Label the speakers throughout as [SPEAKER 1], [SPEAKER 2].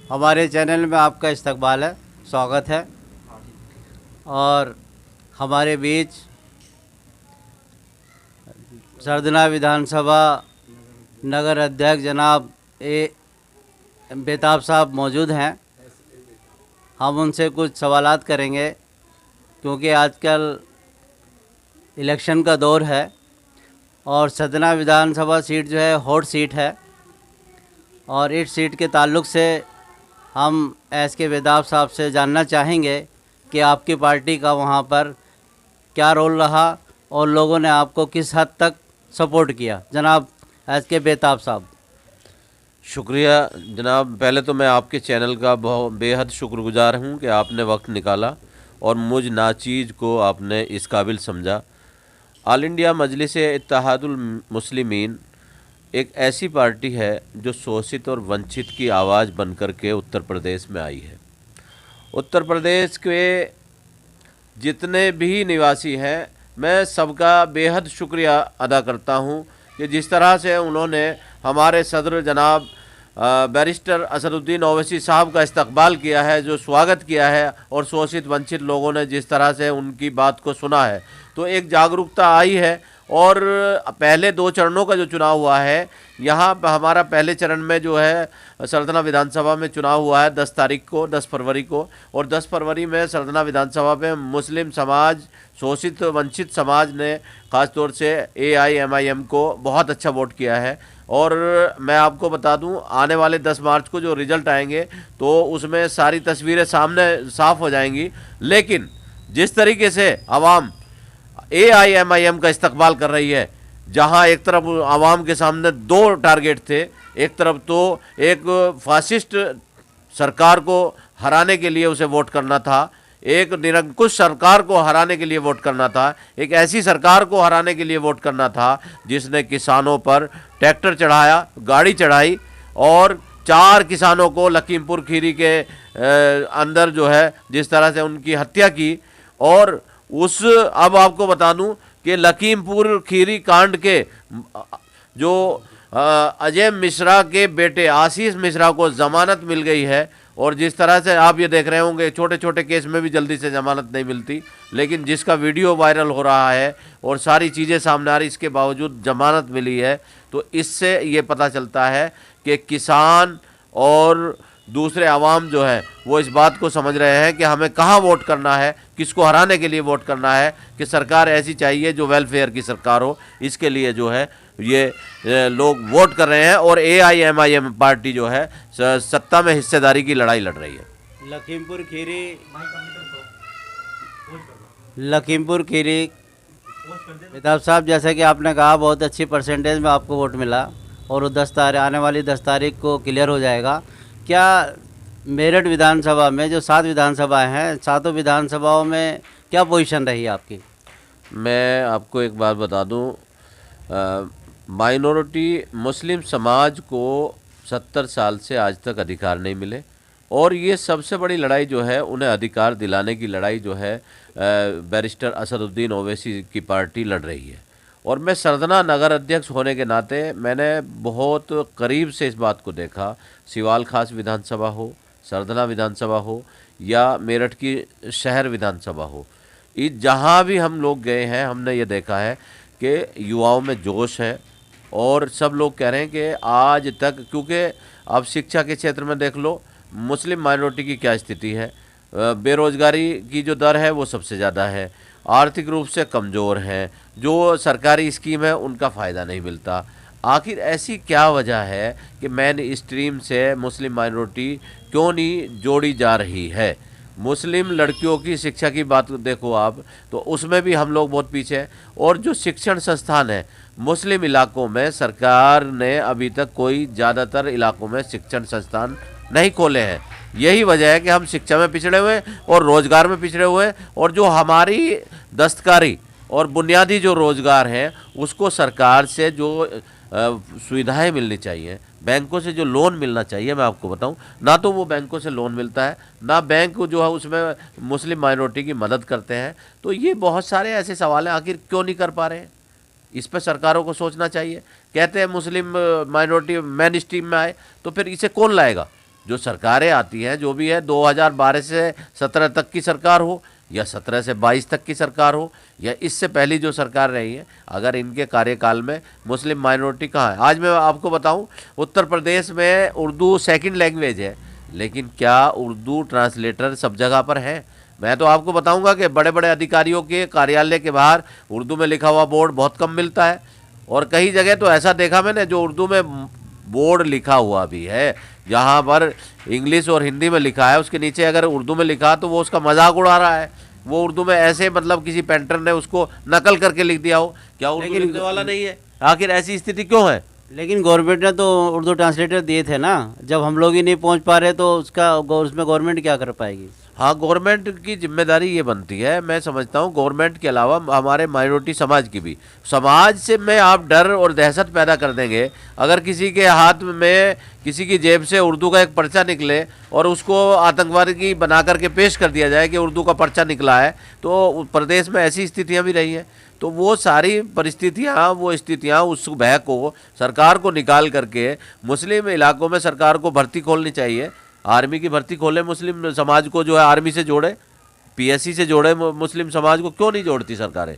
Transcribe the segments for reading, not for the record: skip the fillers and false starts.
[SPEAKER 1] हमारे चैनल में आपका इस्तकबाल है, स्वागत है। और हमारे बीच सरदना विधानसभा नगर अध्यक्ष जनाब बेताब साहब मौजूद हैं। हम उनसे कुछ सवालात करेंगे क्योंकि आजकल इलेक्शन का दौर है और सरदना विधानसभा सीट जो है हॉट सीट है और इस सीट के ताल्लुक़ से हम एस.के. बेताब साहब से जानना चाहेंगे कि आपकी पार्टी का वहाँ पर क्या रोल रहा और लोगों ने आपको किस हद तक सपोर्ट किया। जनाब एस.के. बेताब साहब।
[SPEAKER 2] शुक्रिया जनाब। पहले तो मैं आपके चैनल का बहुत बेहद शुक्रगुजार हूँ कि आपने वक्त निकाला और मुझ नाचीज़ को आपने इस काबिल समझा। ऑल इंडिया मजलिस इत्तेहादुल मुस्लिमीन एक ऐसी पार्टी है जो शोषित और वंचित की आवाज़ बनकर के उत्तर प्रदेश में आई है। उत्तर प्रदेश के जितने भी निवासी हैं, मैं सबका बेहद शुक्रिया अदा करता हूं कि जिस तरह से उन्होंने हमारे सदर जनाब बैरिस्टर असदुद्दीन ओवैसी साहब का इस्तकबाल किया है, जो स्वागत किया है, और शोषित वंचित लोगों ने जिस तरह से उनकी बात को सुना है, तो एक जागरूकता आई है। और पहले 2 चरणों का जो चुनाव हुआ है, यहाँ हमारा पहले चरण में जो है सरदना विधानसभा में चुनाव हुआ है 10 तारीख को, 10 फरवरी को, और 10 फरवरी में सरदना विधानसभा में मुस्लिम समाज, शोषित वंचित समाज ने ख़ास तौर से AIMIM को बहुत अच्छा वोट किया है। और मैं आपको बता दूं, आने वाले 10 मार्च को जो रिज़ल्ट आएंगे तो उसमें सारी तस्वीरें सामने साफ़ हो जाएंगी। लेकिन जिस तरीके से आवाम AIMIM का इस्तकबाल कर रही है, जहां एक तरफ आवाम के सामने 2 टारगेट थे, एक तरफ तो एक फासिस्ट सरकार को हराने के लिए उसे वोट करना था, एक निरंकुश सरकार को हराने के लिए वोट करना था, एक ऐसी सरकार को हराने के लिए वोट करना था जिसने किसानों पर ट्रैक्टर चढ़ाया, गाड़ी चढ़ाई और 4 किसानों को लखीमपुर खीरी के अंदर जो है जिस तरह से उनकी हत्या की। और अब आपको बता दूं कि लखीमपुर खीरी कांड के जो अजय मिश्रा के बेटे आशीष मिश्रा को जमानत मिल गई है, और जिस तरह से आप ये देख रहे होंगे छोटे छोटे केस में भी जल्दी से जमानत नहीं मिलती, लेकिन जिसका वीडियो वायरल हो रहा है और सारी चीज़ें सामने आ रही, इसके बावजूद जमानत मिली है, तो इससे ये पता चलता है कि किसान और दूसरे आवाम जो है वो इस बात को समझ रहे हैं कि हमें कहाँ वोट करना है, किसको हराने के लिए वोट करना है, कि सरकार ऐसी चाहिए जो वेलफेयर की सरकार हो। इसके लिए जो है ये लोग वोट कर रहे हैं और AIMIM पार्टी जो है सत्ता में हिस्सेदारी की लड़ाई लड़ रही है।
[SPEAKER 1] लखीमपुर खीरी बेताब साहब, जैसे कि आपने कहा बहुत अच्छी परसेंटेज में आपको वोट मिला और वो आने वाली 10 तारीख को क्लियर हो जाएगा। क्या मेरठ विधानसभा में जो 7 विधानसभाएं हैं, 7 विधानसभाओं में क्या पोजीशन रही आपकी?
[SPEAKER 2] मैं आपको एक बात बता दूं, माइनॉरिटी मुस्लिम समाज को 70 साल से आज तक अधिकार नहीं मिले, और ये सबसे बड़ी लड़ाई जो है उन्हें अधिकार दिलाने की लड़ाई जो है बैरिस्टर असदुद्दीन ओवैसी की पार्टी लड़ रही है। और मैं सरदना नगर अध्यक्ष होने के नाते मैंने बहुत करीब से इस बात को देखा। सिवाल खास विधानसभा हो, सरदना विधानसभा हो या मेरठ की शहर विधानसभा हो, जहाँ भी हम लोग गए हैं हमने ये देखा है कि युवाओं में जोश है और सब लोग कह रहे हैं कि आज तक, क्योंकि अब शिक्षा के क्षेत्र में देख लो मुस्लिम माइनॉरिटी की क्या स्थिति है, बेरोज़गारी की जो दर है वो सबसे ज़्यादा है, आर्थिक रूप से कमज़ोर हैं, जो सरकारी स्कीम है उनका फ़ायदा नहीं मिलता। आखिर ऐसी क्या वजह है कि मेन स्ट्रीम से मुस्लिम माइनॉरिटी क्यों नहीं जोड़ी जा रही है? मुस्लिम लड़कियों की शिक्षा की बात देखो आप, तो उसमें भी हम लोग बहुत पीछे हैं। और जो शिक्षण संस्थान है मुस्लिम इलाकों में, सरकार ने अभी तक कोई ज़्यादातर इलाकों में शिक्षण संस्थान नहीं खोले हैं। यही वजह है कि हम शिक्षा में पिछड़े हुए हैं और रोज़गार में पिछड़े हुए हैं, और जो हमारी दस्तकारी और बुनियादी जो रोज़गार है उसको सरकार से जो सुविधाएं मिलनी चाहिए, बैंकों से जो लोन मिलना चाहिए, मैं आपको बताऊं, ना तो वो बैंकों से लोन मिलता है, ना बैंक जो है उसमें मुस्लिम माइनॉरिटी की मदद करते हैं। तो ये बहुत सारे ऐसे सवाल हैं, आखिर क्यों नहीं कर पा रहे हैं? इस पर सरकारों को सोचना चाहिए। कहते हैं मुस्लिम माइनॉरिटी मेन स्ट्रीम में आए, तो फिर इसे कौन लाएगा? जो सरकारें आती हैं, जो भी है 2012 से 17 तक की सरकार हो या 17 से 22 तक की सरकार हो या इससे पहली जो सरकार रही है, अगर इनके कार्यकाल में मुस्लिम माइनॉरिटी कहाँ है? आज मैं आपको बताऊं, उत्तर प्रदेश में उर्दू सेकंड लैंग्वेज है, लेकिन क्या उर्दू ट्रांसलेटर सब जगह पर है? मैं तो आपको बताऊंगा कि बड़े बड़े अधिकारियों के कार्यालय के बाहर उर्दू में लिखा हुआ बोर्ड बहुत कम मिलता है, और कई जगह तो ऐसा देखा मैंने जो उर्दू में बोर्ड लिखा हुआ भी है, जहाँ पर इंग्लिश और हिंदी में लिखा है, उसके नीचे अगर उर्दू में लिखा तो वो उसका मजाक उड़ा रहा है। वो उर्दू में ऐसे मतलब किसी पेंटर ने उसको नकल करके लिख दिया हो, क्या उर्दू लिखने वाला नहीं है? आखिर ऐसी स्थिति क्यों है?
[SPEAKER 1] लेकिन गवर्नमेंट ने तो उर्दू ट्रांसलेटर दिए थे ना, जब हम लोग ही नहीं पहुंच पा रहे तो उसमें गवर्नमेंट क्या कर पाएगी?
[SPEAKER 2] हाँ, गवर्नमेंट की जिम्मेदारी ये बनती है, मैं समझता हूँ गवर्नमेंट के अलावा हमारे माइनॉरिटी समाज की भी। समाज से में आप डर और दहशत पैदा कर देंगे। अगर किसी के हाथ में, किसी की जेब से उर्दू का एक पर्चा निकले और उसको आतंकवादी बना करके पेश कर दिया जाए कि उर्दू का पर्चा निकला है, तो प्रदेश में ऐसी स्थितियाँ भी रही हैं। तो वो सारी परिस्थितियाँ, वो स्थितियाँ, उस भय को सरकार को निकाल करके मुस्लिम इलाकों में सरकार को भर्ती खोलनी चाहिए। आर्मी की भर्ती खोले, मुस्लिम समाज को जो है आर्मी से जोड़े, पीएससी से जोड़े, मुस्लिम समाज को क्यों नहीं जोड़ती सरकारें?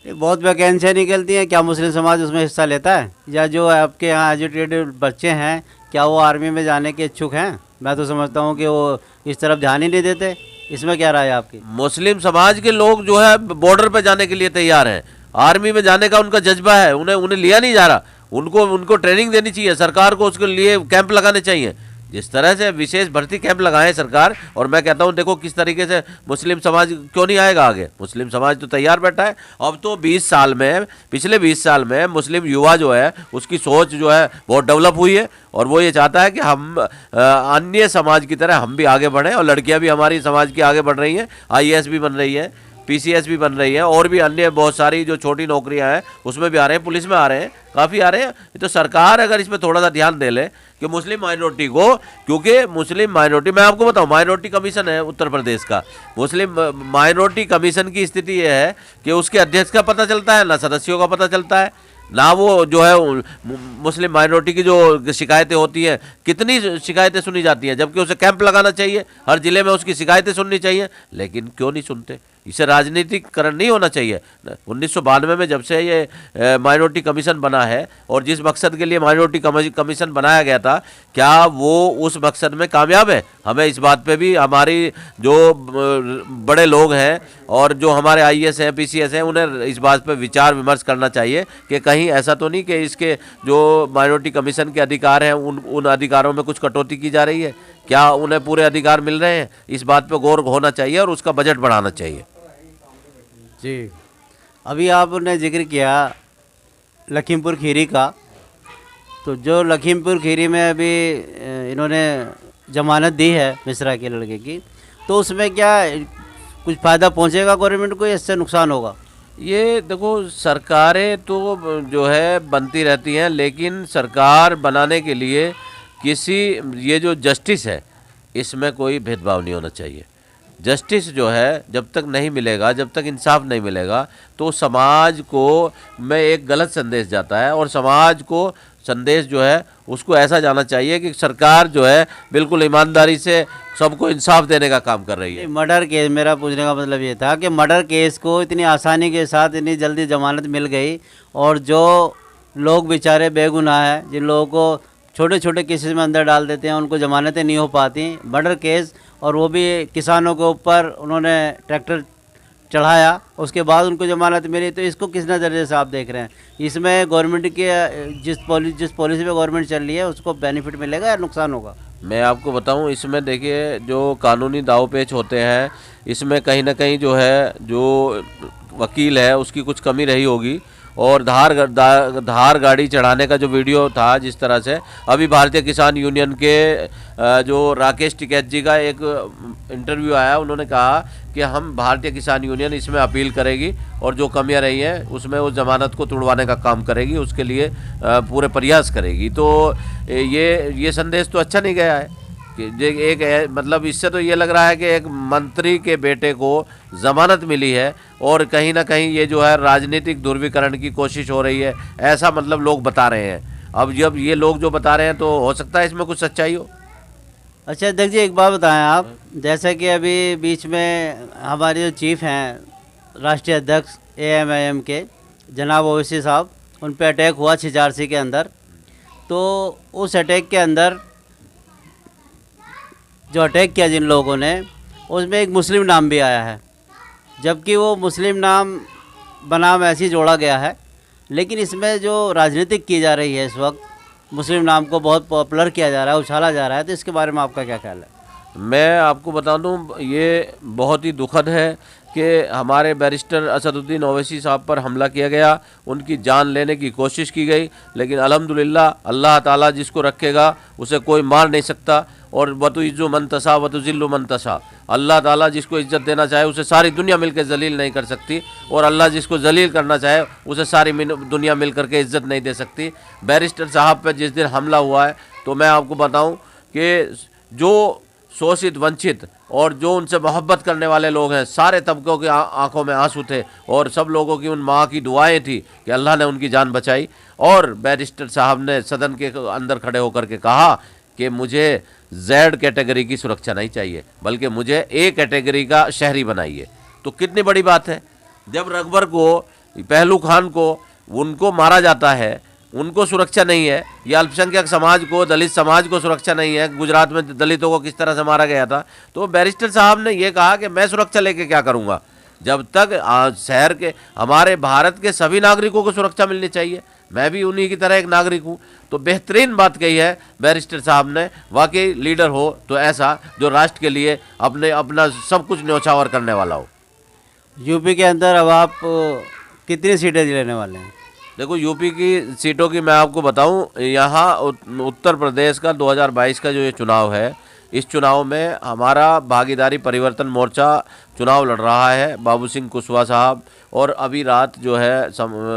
[SPEAKER 1] बहुत वैकेंसियाँ निकलती हैं, क्या मुस्लिम समाज उसमें हिस्सा लेता है? या जो आपके यहाँ एजुकेटेड बच्चे हैं, क्या वो आर्मी में जाने के इच्छुक हैं? मैं तो समझता हूँ कि वो इस तरफ ध्यान ही नहीं देते। इसमें क्या राय है आपकी?
[SPEAKER 2] मुस्लिम समाज के लोग जो है बॉर्डर पे जाने के लिए तैयार हैं, आर्मी में जाने का उनका जज्बा है, उन्हें लिया नहीं जा रहा। उनको ट्रेनिंग देनी चाहिए, सरकार को उसके लिए कैंप लगाने चाहिए। जिस तरह से विशेष भर्ती कैंप लगाए सरकार, और मैं कहता हूं देखो किस तरीके से मुस्लिम समाज क्यों नहीं आएगा आगे। मुस्लिम समाज तो तैयार बैठा है। अब तो 20 साल में, पिछले 20 साल में मुस्लिम युवा जो है उसकी सोच जो है बहुत डेवलप हुई है, और वो ये चाहता है कि हम अन्य समाज की तरह हम भी आगे बढ़ें, और लड़कियां भी हमारी समाज की आगे बढ़ रही हैं, IAS भी बन रही है, PCS भी बन रही है, और भी अन्य बहुत सारी जो छोटी नौकरियां हैं उसमें भी आ रहे हैं, पुलिस में आ रहे हैं, काफ़ी आ रहे हैं। तो सरकार अगर इसमें थोड़ा सा ध्यान दे ले कि मुस्लिम माइनॉरिटी को, क्योंकि मुस्लिम माइनॉरिटी, मैं आपको बताऊं, माइनॉरिटी कमीशन है उत्तर प्रदेश का, मुस्लिम माइनॉरिटी कमीशन की स्थिति यह है कि उसके अध्यक्ष का पता चलता है ना सदस्यों का पता चलता है, ना वो जो है मुस्लिम माइनॉरिटी की जो शिकायतें होती हैं, कितनी शिकायतें सुनी जाती हैं, जबकि उसे कैंप लगाना चाहिए, हर जिले में उसकी शिकायतें सुननी चाहिए, लेकिन क्यों नहीं सुनते? इसे राजनीतिकरण नहीं होना चाहिए। 1992 में जब से ये माइनॉरिटी कमीशन बना है, और जिस मकसद के लिए माइनॉरिटी कमीशन बनाया गया था, क्या वो उस मकसद में कामयाब है? हमें इस बात पे भी हमारी जो बड़े लोग हैं और जो हमारे IAS हैं, PCS हैं, उन्हें इस बात पे विचार विमर्श करना चाहिए कि कहीं ऐसा तो नहीं कि इसके जो माइनॉरिटी कमीशन के अधिकार हैं उन अधिकारों में कुछ कटौती की जा रही है। क्या उन्हें पूरे अधिकार मिल रहे हैं? इस बात पे गौर होना चाहिए और उसका बजट बढ़ाना चाहिए।
[SPEAKER 1] जी, अभी आपने जिक्र किया लखीमपुर खीरी का, तो जो लखीमपुर खीरी में अभी इन्होंने जमानत दी है मिश्रा के लड़के की, तो उसमें क्या कुछ फ़ायदा पहुंचेगा गवर्नमेंट को या इससे नुकसान होगा?
[SPEAKER 2] ये देखो, सरकारें तो जो है बनती रहती हैं, लेकिन सरकार बनाने के लिए ये जो जस्टिस है, इसमें कोई भेदभाव नहीं होना चाहिए। जस्टिस जो है जब तक नहीं मिलेगा, जब तक इंसाफ नहीं मिलेगा, तो समाज को में एक गलत संदेश जाता है, और समाज को संदेश जो है उसको ऐसा जाना चाहिए कि सरकार जो है बिल्कुल ईमानदारी से सबको इंसाफ देने का काम कर रही है।
[SPEAKER 1] मर्डर केस, मेरा पूछने का मतलब ये था कि मर्डर केस को इतनी आसानी के साथ इतनी जल्दी जमानत मिल गई, और जो लोग बेचारे बेगुनाह हैं, जिन लोगों को छोटे छोटे केसेस में अंदर डाल देते हैं, उनको जमानतें नहीं हो पाती। मर्डर केस, और वो भी किसानों के ऊपर उन्होंने ट्रैक्टर चढ़ाया, उसके बाद उनको जमानत मिली। तो इसको किस नज़रिए से आप देख रहे हैं? इसमें गवर्नमेंट के जिस पॉलिसी पे गवर्नमेंट चल रही है उसको बेनिफिट मिलेगा या नुकसान होगा?
[SPEAKER 2] मैं आपको बताऊं, इसमें देखिए जो कानूनी दावपेच होते हैं, इसमें कहीं ना कहीं जो है जो वकील है उसकी कुछ कमी रही होगी, और धार गाड़ी चढ़ाने का जो वीडियो था, जिस तरह से अभी भारतीय किसान यूनियन के जो राकेश टिकैत जी का एक इंटरव्यू आया, उन्होंने कहा कि हम भारतीय किसान यूनियन इसमें अपील करेगी, और जो कमियां रही हैं उसमें उस जमानत को तुड़वाने का काम करेगी, उसके लिए पूरे प्रयास करेगी। तो ये संदेश तो अच्छा नहीं गया है कि मतलब इससे तो ये लग रहा है कि एक मंत्री के बेटे को जमानत मिली है, और कहीं ना कहीं ये जो है राजनीतिक ध्रुवीकरण की कोशिश हो रही है, ऐसा मतलब लोग बता रहे हैं। अब जब ये लोग जो बता रहे हैं, तो हो सकता है इसमें कुछ सच्चाई हो।
[SPEAKER 1] अच्छा अध्यक्ष जी, एक बात बताएं आप, जैसे कि अभी बीच में हमारे जो चीफ हैं, राष्ट्रीय अध्यक्ष AMIM के जनाब ओवैसी साहब, उन पे अटैक हुआ छिचारसी के अंदर। तो उस अटैक के अंदर जो अटैक किया जिन लोगों ने, उसमें एक मुस्लिम नाम भी आया है, जबकि वो मुस्लिम नाम बनाम ऐसे ही जोड़ा गया है। लेकिन इसमें जो राजनीतिक की जा रही है इस वक्त, मुस्लिम नाम को बहुत पॉपुलर किया जा रहा है, उछाला जा रहा है, तो इसके बारे में आपका क्या ख्याल है?
[SPEAKER 2] मैं आपको बता दूं, ये बहुत ही दुखद है कि हमारे बैरिस्टर असदुद्दीन ओवैसी साहब पर हमला किया गया, उनकी जान लेने की कोशिश की गई, लेकिन अल्हम्दुलिल्लाह अल्लाह ताला जिसको रखेगा उसे कोई मार नहीं सकता। और वतुइज़्ज़ु मन तशा वतुज़िल्लु मन तशा, अल्लाह ताला जिसको इज़्ज़त देना चाहे उसे सारी दुनिया मिलकर जलील नहीं कर सकती, और अल्लाह जिसको जलील करना चाहे उसे सारी दुनिया मिल करके इज़्ज़त नहीं दे सकती। बैरिस्टर साहब पर जिस दिन हमला हुआ है, तो मैं आपको बताऊं कि जो शोषित वंचित और जो उनसे मोहब्बत करने वाले लोग हैं, सारे तबकों की आंखों में आंसू थे, और सब लोगों की उन माँ की दुआएं थी कि अल्लाह ने उनकी जान बचाई। और बैरिस्टर साहब ने सदन के अंदर खड़े होकर के कहा कि मुझे Z कैटेगरी की सुरक्षा नहीं चाहिए, बल्कि मुझे A कैटेगरी का शहरी बनाइए। तो कितनी बड़ी बात है, जब रकबर को, पहलू खान को, उनको मारा जाता है, उनको सुरक्षा नहीं है, या अल्पसंख्यक समाज को, दलित समाज को सुरक्षा नहीं है। गुजरात में दलितों को किस तरह से मारा गया था, तो बैरिस्टर साहब ने ये कहा कि मैं सुरक्षा लेके क्या करूँगा, जब तक शहर के, हमारे भारत के सभी नागरिकों को सुरक्षा मिलनी चाहिए, मैं भी उन्हीं की तरह एक नागरिक हूँ। तो बेहतरीन बात कही है बैरिस्टर साहब ने, वाकई लीडर हो तो ऐसा जो राष्ट्र के लिए अपना सब कुछ न्यौछावर करने वाला हो।
[SPEAKER 1] यूपी के अंदर अब आप कितनी सीटें लेने वाले हैं?
[SPEAKER 2] देखो, यूपी की सीटों की मैं आपको बताऊं, यहाँ उत्तर प्रदेश का 2022 का जो ये चुनाव है, इस चुनाव में हमारा भागीदारी परिवर्तन मोर्चा चुनाव लड़ रहा है। बाबू सिंह कुशवाहा साहब, और अभी रात जो है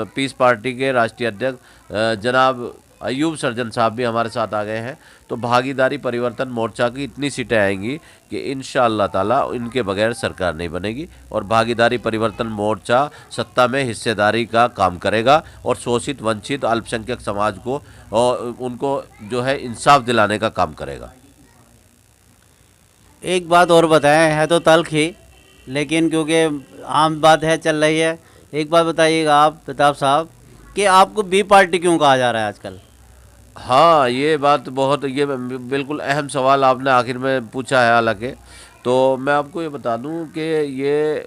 [SPEAKER 2] पीस पार्टी के राष्ट्रीय अध्यक्ष जनाब अयूब सर्जन साहब भी हमारे साथ आ गए हैं। तो भागीदारी परिवर्तन मोर्चा की इतनी सीटें आएंगी कि इंशाअल्लाह ताला इनके बगैर सरकार नहीं बनेगी, और भागीदारी परिवर्तन मोर्चा सत्ता में हिस्सेदारी का काम करेगा, और शोषित वंचित अल्पसंख्यक समाज को और उनको जो है इंसाफ दिलाने का काम करेगा।
[SPEAKER 1] एक बात और बताएं, है तो तल्ख ही, लेकिन क्योंकि आम बात है, चल रही है, एक बात बताइएगा आप प्रताप साहब, कि आपको बी पार्टी क्यों कहा जा रहा है आजकल?
[SPEAKER 2] हाँ, ये बात बहुत, ये बिल्कुल अहम सवाल आपने आखिर में पूछा है। हालांकि तो मैं आपको ये बता दूं कि ये,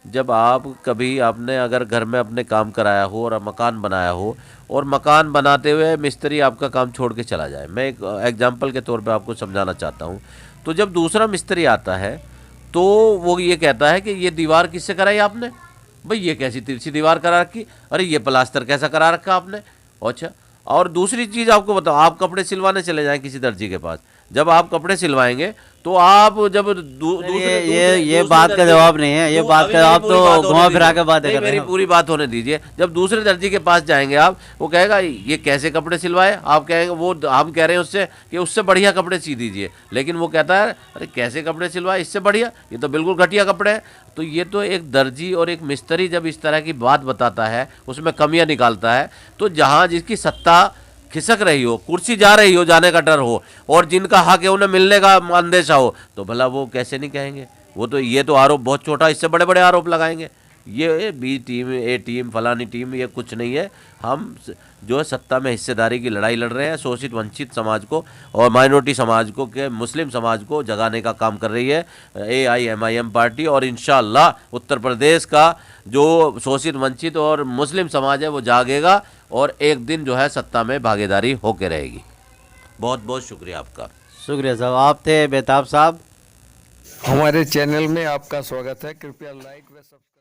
[SPEAKER 2] जब आप कभी आपने अगर घर में अपने काम कराया हो और मकान बनाया हो, और मकान बनाते हुए मिस्त्री आपका काम छोड़ के चला जाए, मैं एक एग्जांपल के तौर पे आपको समझाना चाहता हूँ। तो जब दूसरा मिस्त्री आता है तो वो ये कहता है कि ये दीवार किससे कराई आपने, भाई ये कैसी तिरछी दीवार करा रखी, अरे ये प्लास्टर कैसा करा रखा आपने। अच्छा, और दूसरी चीज़ आपको बताओ, आप कपड़े सिलवाने चले जाएं किसी दर्जी के पास, जब आप कपड़े सिलवाएंगे तो आप जब
[SPEAKER 1] ये बात का जवाब नहीं है, ये बात का जवाब तो घुमा फिरा के बात है।
[SPEAKER 2] मेरी पूरी बात होने दीजिए। जब दूसरे दर्जी के पास जाएंगे आप, वो कहेगा ये कैसे कपड़े सिलवाए, आप कहेंगे, वो हम कह रहे हैं उससे कि उससे बढ़िया कपड़े सी दीजिए, लेकिन वो कहता है अरे कैसे कपड़े सिलवाए, इससे बढ़िया, ये तो बिल्कुल घटिया कपड़े हैं। तो ये तो एक दर्जी और एक मिस्त्री जब इस तरह की बात बताता है, उसमें कमियां निकालता है, तो जहाँ जिसकी सत्ता खिसक रही हो, कुर्सी जा रही हो, जाने का डर हो, और जिनका हक है उन्हें मिलने का अंदेशा हो, तो भला वो कैसे नहीं कहेंगे। वो तो, ये तो आरोप बहुत छोटा, इससे बड़े बड़े आरोप लगाएंगे। ये बी टीम, ए टीम, फलानी टीम, ये कुछ नहीं है। हम जो है सत्ता में हिस्सेदारी की लड़ाई लड़ रहे हैं, शोषित वंचित समाज को और माइनॉरिटी समाज को, के मुस्लिम समाज को जगाने का काम कर रही है AIMIM पार्टी। और इंशाअल्लाह उत्तर प्रदेश का जो शोषित वंचित और मुस्लिम समाज है वो जागेगा, और एक दिन जो है सत्ता में भागीदारी होकर रहेगी। बहुत बहुत शुक्रिया आपका।
[SPEAKER 1] शुक्रिया साहब, आप थे बेताब साहब।
[SPEAKER 3] हमारे चैनल में आपका स्वागत है, कृपया लाइक व सब्सक्राइब